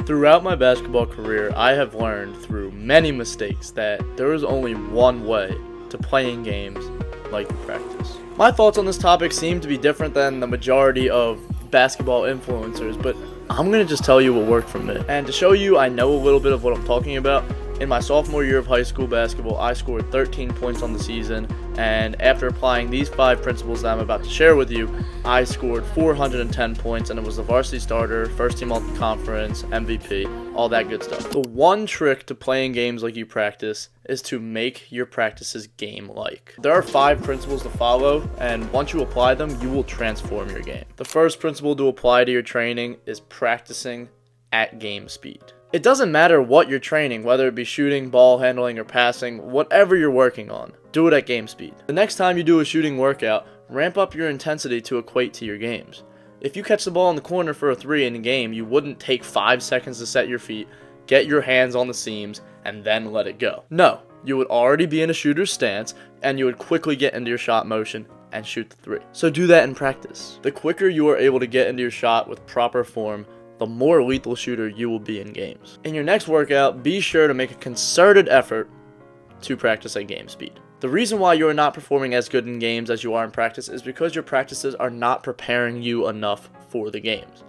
Throughout my basketball career, I have learned through many mistakes that there is only one way to playing games like practice. My thoughts on this topic seem to be different than the majority of basketball influencers, but I'm going to just tell you what worked for me. And to show you I know a little bit of what I'm talking about, in my sophomore year of high school basketball, I scored 13 points on the season, and after applying these 5 principles that I'm about to share with you, I scored 410 points, and it was the varsity starter, first team all conference, MVP, all that good stuff. The one trick to playing games like you practice is to make your practices game-like. There are 5 principles to follow, and once you apply them, you will transform your game. The first principle to apply to your training is practicing at game speed. It doesn't matter what you're training, whether it be shooting, ball handling, or passing, whatever you're working on, do it at game speed. The next time you do a shooting workout, ramp up your intensity to equate to your games. If you catch the ball in the corner for a 3 in a game, you wouldn't take 5 seconds to set your feet, get your hands on the seams, and then let it go. No, you would already be in a shooter's stance, and you would quickly get into your shot motion and shoot the 3. So do that in practice. The quicker you are able to get into your shot with proper form, the more lethal shooter you will be in games. In your next workout, be sure to make a concerted effort to practice at game speed. The reason why you are not performing as good in games as you are in practice is because your practices are not preparing you enough for the games.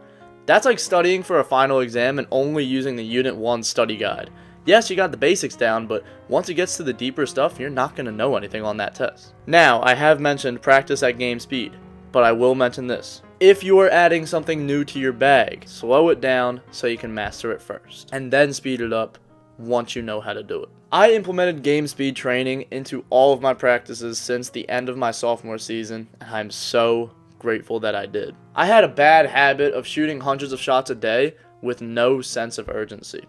That's like studying for a final exam and only using the Unit 1 study guide. Yes, you got the basics down, but once it gets to the deeper stuff, you're not going to know anything on that test. Now, I have mentioned practice at game speed, but I will mention this. If you are adding something new to your bag, slow it down so you can master it first, and then speed it up once you know how to do it. I implemented game speed training into all of my practices since the end of my sophomore season, and I'm so grateful that I did. I had a bad habit of shooting hundreds of shots a day with no sense of urgency,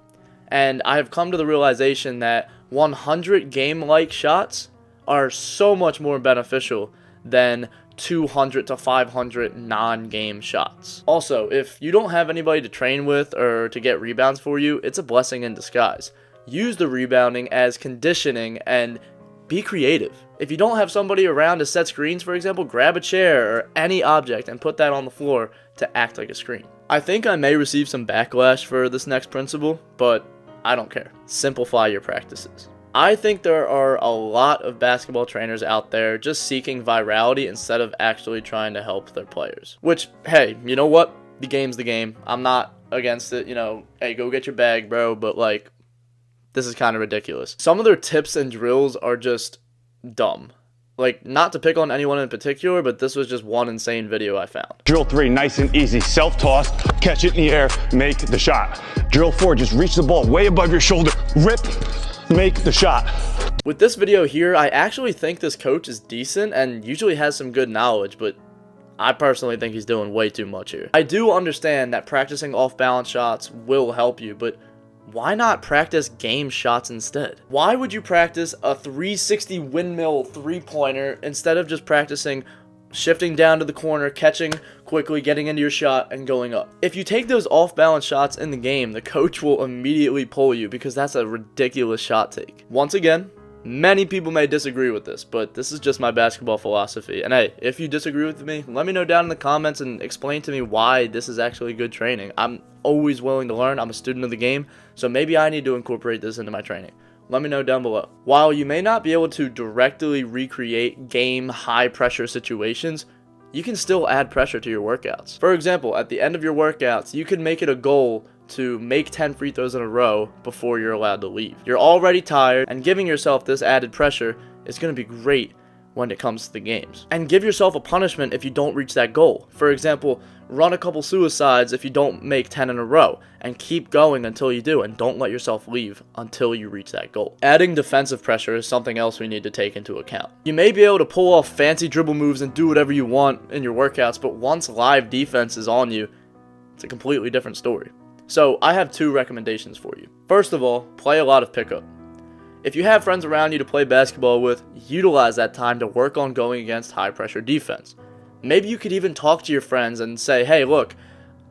and I have come to the realization that 100 game-like shots are so much more beneficial than 200 to 500 non-game shots. Also, if you don't have anybody to train with or to get rebounds for you, it's a blessing in disguise. Use the rebounding as conditioning and be creative. If you don't have somebody around to set screens, for example, grab a chair or any object and put that on the floor to act like a screen. I think I may receive some backlash for this next principle, but I don't care. Simplify your practices. I think there are a lot of basketball trainers out there just seeking virality instead of actually trying to help their players. Which, hey, you know what? The game's the game. I'm not against it, hey, go get your bag, bro, but like, this is kind of ridiculous. Some of their tips and drills are just dumb. Like, not to pick on anyone in particular, but this was just one insane video I found. Drill 3, nice and easy. Self-toss, catch it in the air, make the shot. Drill 4, just reach the ball way above your shoulder, rip, make the shot. With this video here, I actually think this coach is decent and usually has some good knowledge, but I personally think he's doing way too much here. I do understand that practicing off-balance shots will help you, but why not practice game shots instead? Why would you practice a 360 windmill 3-pointer instead of just practicing shifting down to the corner, catching quickly, getting into your shot, and going up? If you take those off-balance shots in the game, the coach will immediately pull you because that's a ridiculous shot take. Once again, many people may disagree with this, but this is just my basketball philosophy. And hey, if you disagree with me, let me know down in the comments and explain to me why this is actually good training. I'm always willing to learn. I'm a student of the game, so maybe I need to incorporate this into my training. Let me know down below. While you may not be able to directly recreate game high-pressure situations, you can still add pressure to your workouts. For example, at the end of your workouts, you can make it a goal to make 10 free throws in a row before you're allowed to leave. You're already tired, and giving yourself this added pressure is going to be great when it comes to the games. And give yourself a punishment if you don't reach that goal. For example, run a couple suicides if you don't make 10 in a row, and keep going until you do, and don't let yourself leave until you reach that goal. Adding defensive pressure is something else we need to take into account. You may be able to pull off fancy dribble moves and do whatever you want in your workouts, but once live defense is on you, it's a completely different story. So I have 2 recommendations for you. First of all, play a lot of pickup. If you have friends around you to play basketball with, utilize that time to work on going against high-pressure defense. Maybe you could even talk to your friends and say, hey, look,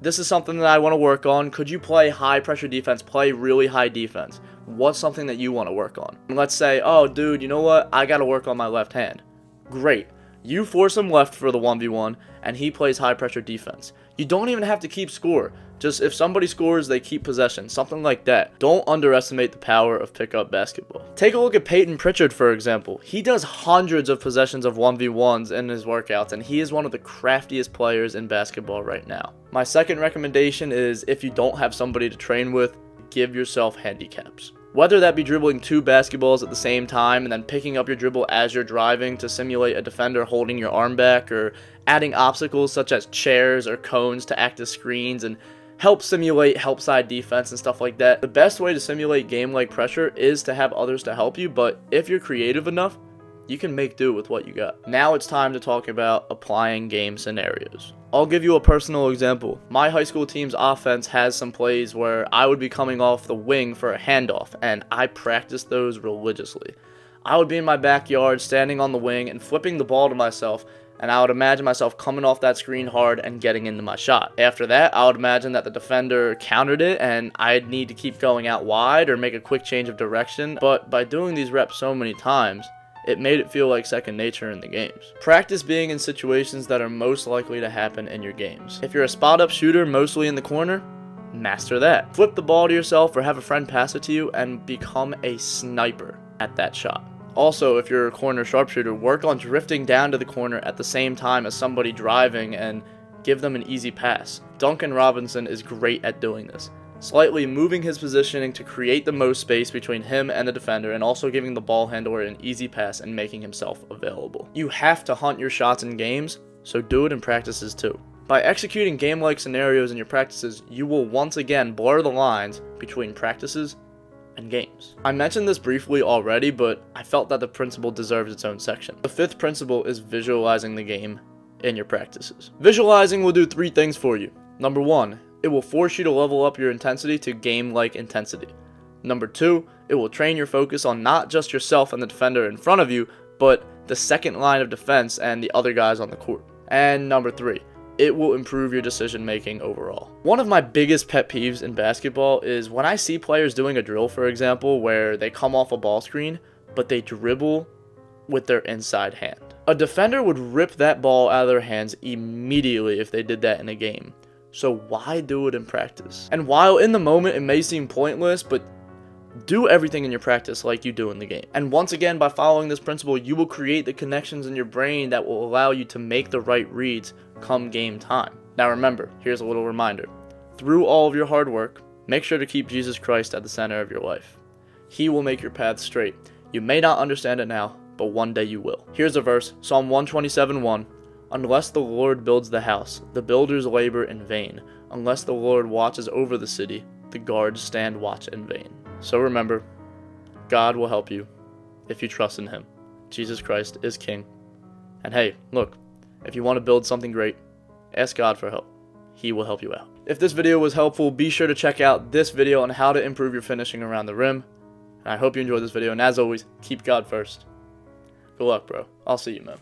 this is something that I want to work on. Could you play high-pressure defense, play really high defense? What's something that you want to work on? And let's say, oh, dude, you know what? I got to work on my left hand. Great. You force him left for the 1v1, and he plays high-pressure defense. You don't even have to keep score. Just if somebody scores, they keep possession, something like that. Don't underestimate the power of pickup basketball. Take a look at Peyton Pritchard, for example. He does hundreds of possessions of 1v1s in his workouts, and he is one of the craftiest players in basketball right now. My second recommendation is, if you don't have somebody to train with, give yourself handicaps. Whether that be dribbling 2 basketballs at the same time and then picking up your dribble as you're driving to simulate a defender holding your arm back, or adding obstacles such as chairs or cones to act as screens and help simulate help side defense and stuff like that. The best way to simulate game-like pressure is to have others to help you, but if you're creative enough, you can make do with what you got. Now it's time to talk about applying game scenarios. I'll give you a personal example. My high school team's offense has some plays where I would be coming off the wing for a handoff, and I practiced those religiously. I would be in my backyard standing on the wing and flipping the ball to myself, and I would imagine myself coming off that screen hard and getting into my shot. After that, I would imagine that the defender countered it and I'd need to keep going out wide or make a quick change of direction. But by doing these reps so many times, it made it feel like second nature in the games. Practice being in situations that are most likely to happen in your games. If you're a spot-up shooter mostly in the corner, master that. Flip the ball to yourself or have a friend pass it to you and become a sniper at that shot. Also, if you're a corner sharpshooter, work on drifting down to the corner at the same time as somebody driving and give them an easy pass. Duncan Robinson is great at doing this, slightly moving his positioning to create the most space between him and the defender, and also giving the ball handler an easy pass and making himself available. You have to hunt your shots in games, so do it in practices too. By executing game-like scenarios in your practices, you will once again blur the lines between practices and games. I mentioned this briefly already, but I felt that the principle deserves its own section. The 5th principle is visualizing the game in your practices. Visualizing will do 3 things for you. Number 1, it will force you to level up your intensity to game-like intensity. Number 2, it will train your focus on not just yourself and the defender in front of you, but the second line of defense and the other guys on the court. And number 3, it will improve your decision making overall. One of my biggest pet peeves in basketball is when I see players doing a drill, for example, where they come off a ball screen, but they dribble with their inside hand. A defender would rip that ball out of their hands immediately if they did that in a game. So why do it in practice? And while in the moment it may seem pointless, but do everything in your practice like you do in the game. And once again, by following this principle, you will create the connections in your brain that will allow you to make the right reads come game time. Now remember, here's a little reminder. Through all of your hard work, make sure to keep Jesus Christ at the center of your life. He will make your path straight. You may not understand it now, but one day you will. Here's a verse, Psalm 127:1. Unless the Lord builds the house, the builders labor in vain. Unless the Lord watches over the city, the guards stand watch in vain. So remember, God will help you if you trust in Him. Jesus Christ is King. And hey, look, if you want to build something great, ask God for help. He will help you out. If this video was helpful, be sure to check out this video on how to improve your finishing around the rim. And I hope you enjoyed this video, and as always, keep God first. Good luck, bro. I'll see you, man.